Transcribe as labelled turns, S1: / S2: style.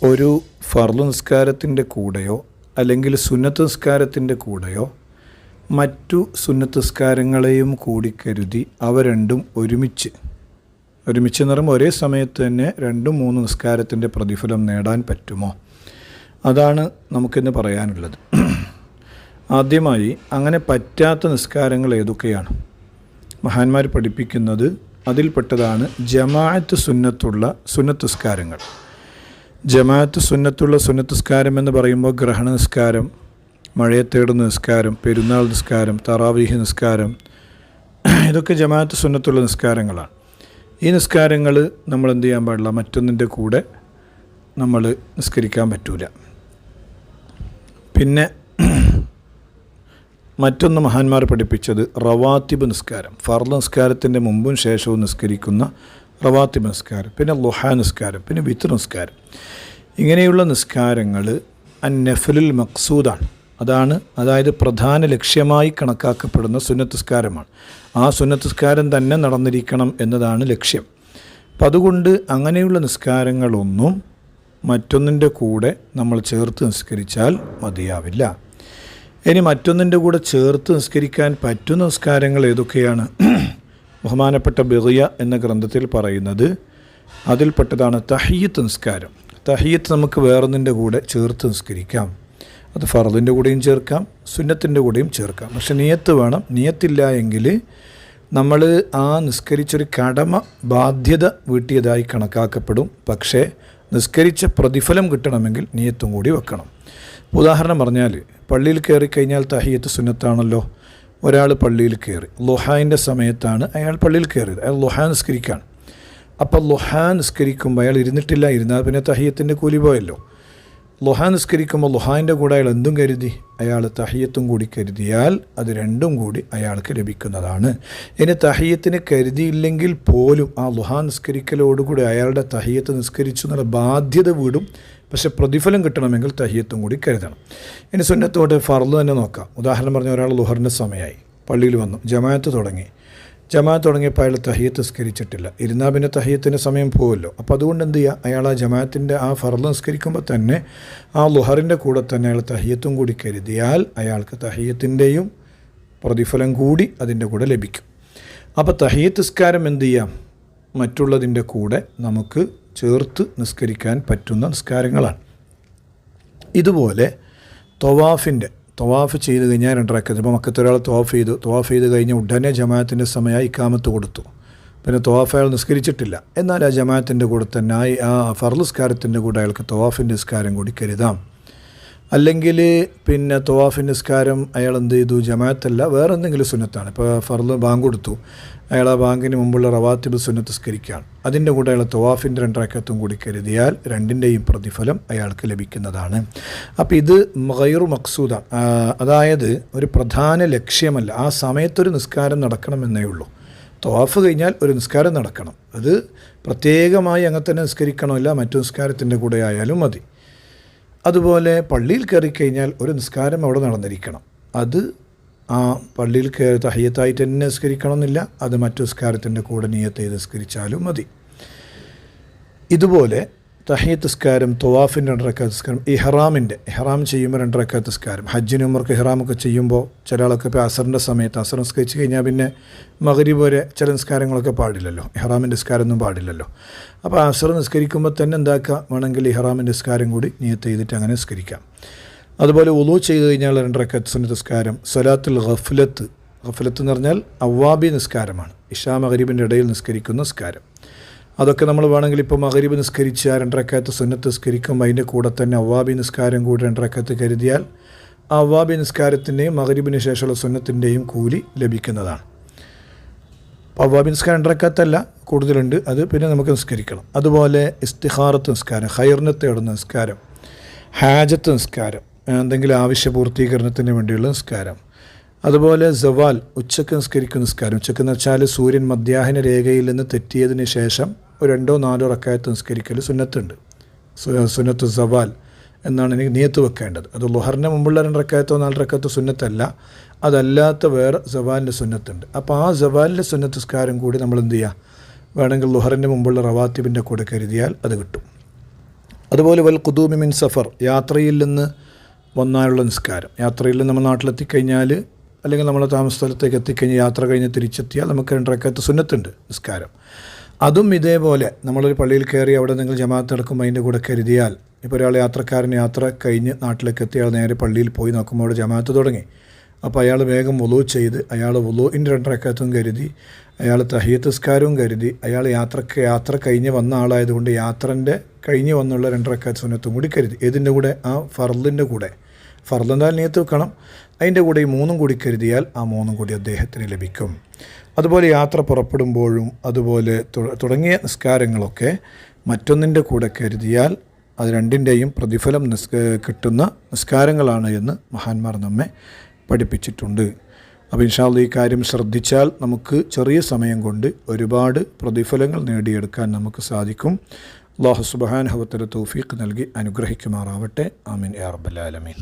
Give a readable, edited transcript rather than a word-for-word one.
S1: ഒരു ഫർള് നിസ്കാരത്തിൻ്റെ കൂടെയോ അല്ലെങ്കിൽ സുന്നത്ത് നിസ്കാരത്തിൻ്റെ കൂടെയോ മറ്റു സുന്നത്ത് നിസ്കാരങ്ങളെയും കൂടി കരുതി അവ രണ്ടും ഒരുമിച്ച് എന്ന് പറയുമ്പോൾ ഒരേ സമയത്ത് തന്നെ 2-3 നിസ്കാരത്തിൻ്റെ പ്രതിഫലം നേടാൻ പറ്റുമോ? അതാണ് നമുക്കിന്ന് പറയാനുള്ളത്. ആദ്യമായി അങ്ങനെ പറ്റാത്ത നിസ്കാരങ്ങൾ ഏതൊക്കെയാണ്? മഹാന്മാർ പഠിപ്പിക്കുന്നത് അതിൽപ്പെട്ടതാണ് ജമാഅത്ത് സുന്നത്തുള്ള സുന്നത്ത് നിസ്കാരങ്ങൾ. ജമാഅത്ത് സുന്നത്തുള്ള സുന്നത്ത് നിസ്കാരം എന്ന് പറയുമ്പോൾ ഗ്രഹണ നിസ്കാരം, മഴയത്തേടുന്ന നിസ്കാരം, പെരുന്നാൾ നിസ്കാരം, തറാവീഹ് നിസ്കാരം, ഇതൊക്കെ ജമാഅത്ത് സുന്നത്തുള്ള നിസ്കാരങ്ങളാണ്. ഈ നിസ്കാരങ്ങൾ നമ്മൾ എന്ത് ചെയ്യാൻ പാടില്ല? മറ്റൊന്നിൻ്റെ കൂടെ നമ്മൾ നിസ്കരിക്കാൻ പറ്റൂല. പിന്നെ മറ്റൊന്ന് മഹാന്മാർ പഠിപ്പിച്ചത് റവാത്തിബ് നിസ്കാരം, ഫർള് നിസ്കാരത്തിൻ്റെ മുമ്പും ശേഷവും നിസ്കരിക്കുന്ന റവാത്തിബ് നിസ്കാരം, പിന്നെ ളുഹാ നിസ്കാരം, പിന്നെ വിത്ർ നിസ്കാരം. ഇങ്ങനെയുള്ള നിസ്കാരങ്ങൾ അന്നഫലുൽ മഖ്സൂദാണ്. അതായത് പ്രധാന ലക്ഷ്യമായി കണക്കാക്കപ്പെടുന്ന സുന്നത്ത് നിസ്കാരമാണ്. ആ സുന്നത്ത് നിസ്കാരം തന്നെ നടന്നിരിക്കണം എന്നതാണ് ലക്ഷ്യം. അപ്പം അതുകൊണ്ട് അങ്ങനെയുള്ള നിസ്കാരങ്ങളൊന്നും മറ്റൊന്നിൻ്റെ കൂടെ നമ്മൾ ചേർത്ത് നിസ്കരിച്ചാൽ മതിയാവില്ല. ഇനി മറ്റൊന്നിൻ്റെ കൂടെ ചേർത്ത് നിസ്കരിക്കാൻ പറ്റുന്ന നിസ്കാരങ്ങൾ ഏതൊക്കെയാണ്? ബഹുമാനപ്പെട്ട ബിഗ്യ എന്ന ഗ്രന്ഥത്തിൽ പറയുന്നത് അതിൽപ്പെട്ടതാണ് തഹിയ്യത്ത് നിസ്കാരം. തഹിയ്യത്ത് നമുക്ക് വേറൊന്നിൻ്റെ കൂടെ ചേർത്ത് നിസ്കരിക്കാം. അത് ഫർദിൻ്റെ കൂടെയും ചേർക്കാം, സുന്നത്തിൻ്റെ കൂടെയും ചേർക്കാം. പക്ഷെ നിയത്ത് വേണം. നിയത്തില്ല എങ്കിൽ നമ്മൾ ആ നിസ്കരിച്ചൊരു കടമ ബാധ്യത വീട്ടിയതായി കണക്കാക്കപ്പെടും. പക്ഷേ നിസ്കരിച്ച പ്രതിഫലം കിട്ടണമെങ്കിൽ നിയത്തും കൂടി വെക്കണം. ഉദാഹരണം പറഞ്ഞാൽ പള്ളിയിൽ കയറിക്കഴിഞ്ഞാൽ തഹിയ്യത്ത് സുന്നത്താണല്ലോ. ഒരാൾ പള്ളിയിൽ കയറി, ളുഹാൻ്റെ സമയത്താണ് അയാൾ പള്ളിയിൽ കയറിയത്, അയാൾ ളുഹാ നിസ്കരിക്കുകയാണ്. അപ്പോൾ ളുഹാ നിസ്കരിക്കുമ്പോൾ അയാൾ ഇരുന്നാൽ പിന്നെ തഹിയ്യത്തിൻ്റെ കൂലി പോയല്ലോ. ളുഹാ നിസ്കരിക്കുമ്പോൾ ളുഹാൻ്റെ കൂടെ അയാൾ എന്തും കരുതി? അയാൾ തഹിയ്യത്തും കൂടി കരുതിയാൽ അത് രണ്ടും കൂടി അയാൾക്ക് ലഭിക്കുന്നതാണ്. ഇനി തഹിയ്യത്തിന് കരുതിയില്ലെങ്കിൽ പോലും ആ ളുഹാ നിസ്കരിക്കലോടുകൂടി അയാളുടെ തഹിയ്യത്ത് നിസ്കരിച്ചു എന്നുള്ള ബാധ്യത വീടും. പക്ഷെ പ്രതിഫലം കിട്ടണമെങ്കിൽ തഹിയ്യത്തും കൂടി കരുതണം. ഇനി സുന്നത്തോട്ട് ഫർള് തന്നെ നോക്കാം. ഉദാഹരണം പറഞ്ഞ ഒരാൾ ളുഹറിൻ്റെ സമയമായി പള്ളിയിൽ വന്നു, ജമാഅത്ത് തുടങ്ങിയപ്പോൾ അയാൾ തഹിയ്യത്ത് നിസ്കരിച്ചിട്ടില്ല. ഇരുന്നാൽ പിന്നെ തഹിയ്യത്തിൻ്റെ സമയം പോകുമല്ലോ. അപ്പോൾ അതുകൊണ്ട് എന്ത് ചെയ്യുക? അയാൾ ആ ജമാഅത്തിൻ്റെ ആ ഫർള് നിസ്കരിക്കുമ്പോൾ തന്നെ ആ ളുഹറിൻ്റെ കൂടെ തന്നെ അയാൾ തഹിയ്യത്തും കൂടി കരുതിയാൽ അയാൾക്ക് തഹിയ്യത്തിൻ്റെയും പ്രതിഫലം കൂടി അതിൻ്റെ കൂടെ ലഭിക്കും. അപ്പോൾ തഹിയ്യത്ത് നിസ്കാരം എന്ത് ചെയ്യാം? മറ്റുള്ളതിൻ്റെ കൂടെ നമുക്ക് ചേർത്ത് നിസ്കരിക്കാൻ പറ്റുന്ന നിസ്കാരങ്ങളാണ്. ഇതുപോലെ തവാഫ് ചെയ്ത് കഴിഞ്ഞാൽ 2 റക്അത്ത്. ഇപ്പോൾ മക്കത്തൊരാൾ തവാഫ് ചെയ്ത് കഴിഞ്ഞ് ഉടനെ ജമാഅത്തിൻ്റെ സമയമായി ഇഖാമത്ത് കൊടുത്തു. പിന്നെ തവാഫ് അയാൾ നിസ്കരിച്ചിട്ടില്ല. എന്നാൽ ആ ജമാഅത്തിൻ്റെ കൂടെ തന്നെ ആ ഫർള് നിസ്കാരത്തിൻ്റെ കൂടെ അയാൾക്ക് തവാഫിൻ്റെ നിസ്കാരം കൂടി കരുതാം. അല്ലെങ്കിൽ പിന്നെ തവാഫിൻ്റെ നിസ്കാരം അയാൾ എന്ത് ചെയ്തു? ജമാഅത്തല്ല, വേറെ എന്തെങ്കിലും സുന്നത്താണ്. ഇപ്പോൾ ഫർള് ബാങ്ക് കൊടുത്തു, അയാൾ ആ ബാങ്കിന് മുമ്പുള്ള റവാത്തിബ് സുന്നത്ത് നിസ്കരിക്കുകയാണ്. അതിൻ്റെ കൂടെ അയാൾ തവാഫിൻ്റെ 2 റക്അത്തും കൂടി കരുതിയാൽ രണ്ടിൻ്റെയും പ്രതിഫലം അയാൾക്ക് ലഭിക്കുന്നതാണ്. അപ്പോൾ ഇത് ഗൈറു മഖ്സൂദാണ്. അതായത് ഒരു പ്രധാന ലക്ഷ്യമല്ല. ആ സമയത്തൊരു നിസ്കാരം നടക്കണമെന്നേ ഉള്ളൂ. തവാഫ് കഴിഞ്ഞാൽ ഒരു നിസ്കാരം നടക്കണം. അത് പ്രത്യേകമായി അങ്ങനെ തന്നെ നിസ്കരിക്കണമില്ല, മറ്റു നിസ്കാരത്തിൻ്റെ കൂടെ ആയാലും മതി. അതുപോലെ പള്ളിയിൽ കയറിക്കഴിഞ്ഞാൽ ഒരു നിസ്കാരം അവിടെ നടന്നിരിക്കണം. അത് ആ പള്ളിയിൽ തഹിയ്യത്തായിട്ട് തന്നെ നിസ്കരിക്കണമെന്നില്ല, അത് മറ്റു നിസ്കാരത്തിൻ്റെ കൂടെ നിയത്ത് ചെയ്ത് നിസ്കരിച്ചാലും മതി. ഇതുപോലെ തഹിയ്യത്ത് നിസ്കാരം, തവാഫിൻ്റെ 2 റക്അത്ത് നിസ്കാരം, ഇഹ്റാം ചെയ്യുമ്പോൾ 2 റക്അത്ത് നിസ്കാരം, ഹജ്ജിനും ഉംറയ്ക്കും ഇഹ്റാമൊക്കെ ചെയ്യുമ്പോൾ ചില ആളൊക്കെ ഇപ്പോൾ അസറിൻ്റെ സമയത്ത് അസർ നിസ്കരിച്ച് കഴിഞ്ഞാൽ പിന്നെ മഗ്രിബ് വരെ ചില നിസ്കാരങ്ങളൊക്കെ പാടില്ലല്ലോ, ഇഹ്റാമിൻ്റെ നിസ്കാരമൊന്നും പാടില്ലല്ലോ. അപ്പോൾ അസർ നിസ്കരിക്കുമ്പോൾ തന്നെ എന്താക്കുക? വേണമെങ്കിൽ ഇഹ്റാമിൻ്റെ നിസ്കാരം കൂടി നിയത്ത് ചെയ്തിട്ട് അങ്ങനെ നിസ്കരിക്കാം. അതുപോലെ വുളൂ ചെയ്ത് കഴിഞ്ഞാൽ 2 റക്അത്ത് സുന്നത്ത് നിസ്കാരം, സ്വലാത്തുൽ ഗഫ്ലത്ത് എന്ന് പറഞ്ഞാൽ അവ്വാബി നിസ്കാരമാണ്, ഇശാ മഗ്രിബിൻ്റെ ഇടയിൽ നിസ്കരിക്കുന്ന നിസ്കാരം. അതൊക്കെ നമ്മൾ വേണമെങ്കിൽ ഇപ്പോൾ മഗ്രിബ് നിസ്കരിച്ച് 2 റക്അത്ത് സുന്നത്ത് നിസ്കരിക്കുമ്പോൾ അതിൻ്റെ കൂടെ തന്നെ അവ്വാബി നിസ്കാരം കൂടി 2 റക്അത്ത് കരുതിയാൽ ആ അവ്വാബി നിസ്കാരത്തിൻ്റെയും മഗ്രിബിന് ശേഷമുള്ള സുന്നത്തിൻ്റെയും കൂലി ലഭിക്കുന്നതാണ്. അവ്വാബി നിസ്കാരം 2 റക്അത്തല്ല, കൂടുതലുണ്ട്, അത് പിന്നെ നമുക്ക് നിസ്കരിക്കണം. അതുപോലെ ഇസ്തിഖാറത്ത് നിസ്കാരം, ഖൈറിനെ തേടുന്ന നിസ്കാരം, ഹാജത്ത് നിസ്കാരം, എന്തെങ്കിലും ആവശ്യ പൂർത്തീകരണത്തിന് വേണ്ടിയുള്ള നിസ്കാരം. അതുപോലെ സവാൽ, ഉച്ചക്ക് നിസ്കരിക്കുന്ന നിസ്കാരം. ഉച്ചക്ക് എന്ന് വെച്ചാൽ സൂര്യൻ മധ്യാഹ്ന രേഖയിൽ നിന്ന് തെറ്റിയതിന് ശേഷം 2-4 റക്അത്ത് നിസ്കരിക്കൽ സുന്നത്തുണ്ട്. സുന്നത്ത് സവാൽ എന്നാണ് എനിക്ക് നിയത്ത് വെക്കേണ്ടത്. അത് ളുഹറിന് മുമ്പുള്ള 2 റക്അത്തോ 4 റക്അത്തോ സുന്നത്തല്ല, അതല്ലാത്ത വേറെ സവാലിൻ്റെ സുന്നത്തുണ്ട്. അപ്പോൾ ആ സവാലിൻ്റെ സുന്നത്ത് നിസ്കാരം കൂടി നമ്മൾ എന്ത് ചെയ്യുക? വേണമെങ്കിൽ ളുഹറിൻ്റെ മുമ്പുള്ള റവാത്തിബിൻ്റെ കൂടെ കരുതിയാൽ അത് കിട്ടും. അതുപോലെ വൽ ഖുദൂമി മിൻ സഫർ, യാത്രയിൽ നിന്ന് വന്നാലുള്ള നിസ്കാരം. യാത്രയിൽ നമ്മൾ നാട്ടിലെത്തിക്കഴിഞ്ഞാൽ അല്ലെങ്കിൽ നമ്മളെ താമസ സ്ഥലത്തേക്ക് എത്തിക്കഴിഞ്ഞ് യാത്ര കഴിഞ്ഞ് തിരിച്ചെത്തിയാൽ നമുക്ക് 2 റക്അത്ത് സുന്നത്തുണ്ട് നിസ്കാരം. അതും ഇതേപോലെ നമ്മളൊരു പള്ളിയിൽ കയറി അവിടെ നിങ്ങൾ ജമാഅത്ത് നടക്കുമ്പോൾ അതിൻ്റെ കൂടെ കരുതിയാൽ, ഇപ്പോൾ ഒരാൾ യാത്രക്കാരൻ യാത്ര കഴിഞ്ഞ് നാട്ടിലേക്ക് എത്തി, അയാൾ നേരെ പള്ളിയിൽ പോയി നോക്കുമ്പോൾ അവിടെ ജമാഅത്ത് തുടങ്ങി. അപ്പോൾ അയാൾ വേഗം വുളൂ ചെയ്ത് അയാൾ വുളൂഇൻ്റെ 2 റക്അത്തും കരുതി, അയാൾ തഹിയ്യത്ത് നിസ്കാരവും കരുതി, അയാൾ യാത്ര കഴിഞ്ഞ് വന്ന ആളായതുകൊണ്ട് യാത്രൻ്റെ കഴിഞ്ഞ് വന്നുള്ള 2 റക്അത്ത് സുന്നത്തും കൂടി കരുതി. ഏതിൻ്റെ കൂടെ? ആ ഫർളിൻ്റെ കൂടെ. ഫർളെന്തായാലും നിയത്ത് വെക്കണം. അതിൻ്റെ കൂടെ ഈ 3 കൂടി കരുതിയാൽ ആ 3 കൂടി അദ്ദേഹത്തിന് ലഭിക്കും. അതുപോലെ യാത്ര പുറപ്പെടുമ്പോഴും അതുപോലെ തുടങ്ങിയ നിസ്കാരങ്ങളൊക്കെ മറ്റൊന്നിൻ്റെ കൂടെ കരുതിയാൽ അത് 2ൻ്റെയും പ്രതിഫലം കിട്ടുന്ന നിസ്കാരങ്ങളാണ് എന്ന് മഹാന്മാർ നമ്മെ പഠിപ്പിച്ചിട്ടുണ്ട്. അപ്പോൾ ഇൻഷാ അല്ലാഹ് ഈ കാര്യം ശ്രദ്ധിച്ചാൽ നമുക്ക് ചെറിയ സമയം കൊണ്ട് ഒരുപാട് പ്രതിഫലങ്ങൾ നേടിയെടുക്കാൻ നമുക്ക് സാധിക്കും. അല്ലാഹു സുബ്ഹാനഹു വ തആല തൗഫീഖ് നൽകി അനുഗ്രഹിക്കുമാറാവട്ടെ. ആമീൻ യാ റബ്ബൽ ആലമീൻ.